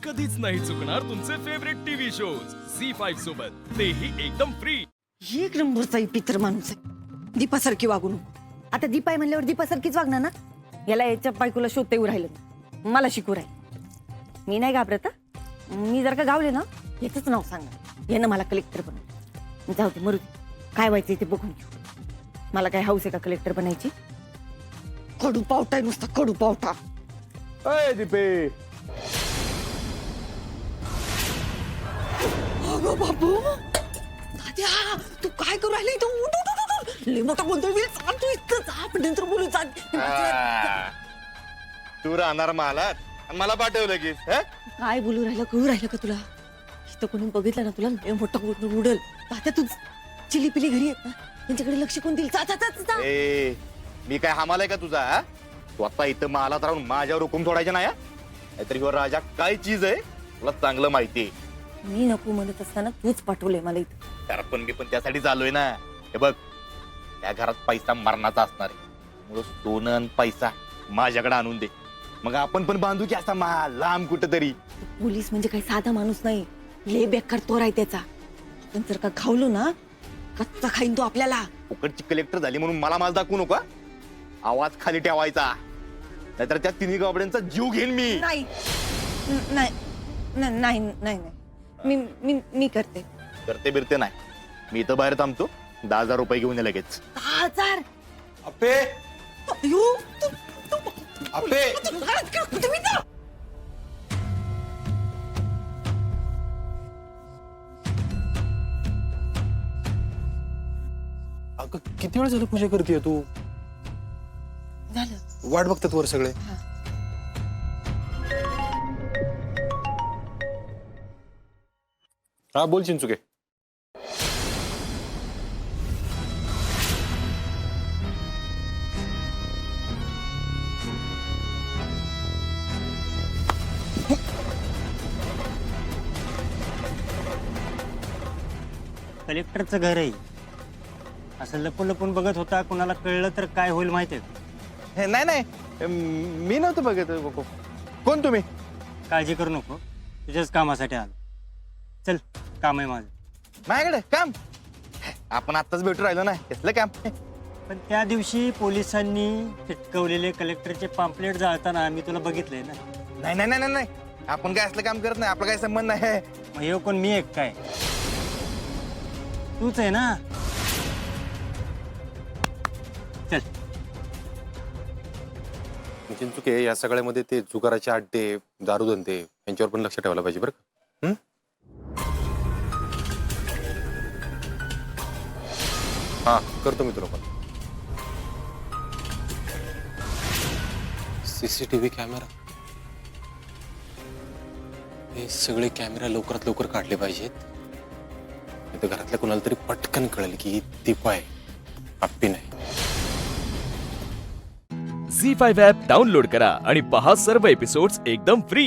कधीच नाही चुकणार तुमचे फेवरेट टीव्ही शोज झी5 सोबत, तेही एकदम फ्री। एक नंबरचा पित्र माणूस आहे, दीपासारखी वागू नको. आता दीपा आहे म्हणल्यावर दीपासारखीच वागणार ना. याला याच्या बायकोला शोधता येऊ राहिलं, मला शिकू राहील. मी नाही घाबरत हं. मी जर का गावले ना याच नाव सांगणार, यानं मला कलेक्टर बनव. जाऊ दे, मरू दे, काय व्हायचं ते बघून घेऊ. मला काय हाऊस आहे का कलेक्टर बनायची? कडू पावटा आहे नुसता, कडू पावटा. अय दीपे, अगं बाबू, दाद्या, तू काय करू राहिले इथं? उठ, उठ, उठ, उठ. लय मोठा बोलतोय मी. चाल तू इथं जा, आपण नंतर बोलू. चाल. तू राहणार महालात आणि मला पाठवलं की काय बोलू राहिलं, कळू राहिलं का तुला? इथं कोणी बघितलं ना तुला लय मोठा बोलून उडल. दाद्या, तू चिली पिली घरी येत ना, त्यांच्याकडे लक्ष कोण देईल? जा, जा, जा, जा. ए, मी काय हमालाय का तुझा? हा? तू आता इथं महालात राहून माझ्यावर हुकूम सोडायचा नाही. नाहीतर ह्यो राजा काय चीज आहे तुला चांगलं माहितीये. मी नको म्हणत असताना तूच पाठवलंय मला इथं. तर पण मी पण त्यासाठी चाललोय ना. हे बघ, त्या घरात पैसा मरणाचा असणार आहे, मग सोनं आणि पैसा माझ्याकडे आणून दे. मग आपण पण बांधू की असा महाल लांब कुठं तरी. पोलीस म्हणजे काही साधा माणूस नाही, लय बेकार तोर आहे त्याचा. पण जर का खावलो ना, कच्चा खाईन तो आपल्याला. फुकटची कलेक्टर झाली म्हणून मला माल दाखवू नका. आवाज खाली ठेवायचा, नाहीतर त्या तिन्ही गाबड्यांचा जीव घेईन मी. नाही नाही नाही नाही नाही, मी मी मी करते. करते बिरते नाही, मी इथं बाहेर थांबतो. 10,000 रुपये घेऊन ये लगेच. 10,000? अप्पे, अयो, अप्पे, तुम्ही जा. अगं किती वेळ झालं पूजा करतेय तू? झालं. वाट बघतात वर सगळे. हा बोल चिंचुके. कलेक्टरचं घर आहे. असं लपून लपून बघत होता, कुणाला कळलं तर काय होईल माहितीये का? हे नाही नाही, मी नव्हतं बघत. कोण तुम्ही? काळजी करू नको, तुझ्याच कामासाठी आलो. चल, काम आहे माझं. माझ्याकडे काम? आपण आत्ताच भेटू राहिलो ना, कसलं काम? पण त्या दिवशी पोलिसांनी चिटकवलेले कलेक्टरचे पॅम्पलेट जाळताना मी तुला बघितलंय ना. नाही नाही नाही नाही, आपण काय असलं काम करत नाही, आपला काय संबंध नाही. मग हे कोण, मी एक काय? तूच आहे ना. चल. चिंचुके, या सगळ्यामध्ये ते जुगाराचे अड्डे, दारूधंदे यांच्यावर पण लक्ष ठेवायला पाहिजे बरं का? हा, करतो मी तुला पण. CCTV कॅमेरा, हे सगळे कॅमेरा लवकरात लवकर काढले पाहिजेत. नाही तर घरातल्या कोणाला तरी पटकन कळेल की दीपा आहे, आप्पी नाही. झी5 ॲप डाउनलोड करा आणि पहा सर्व एपिसोड्स एकदम फ्री।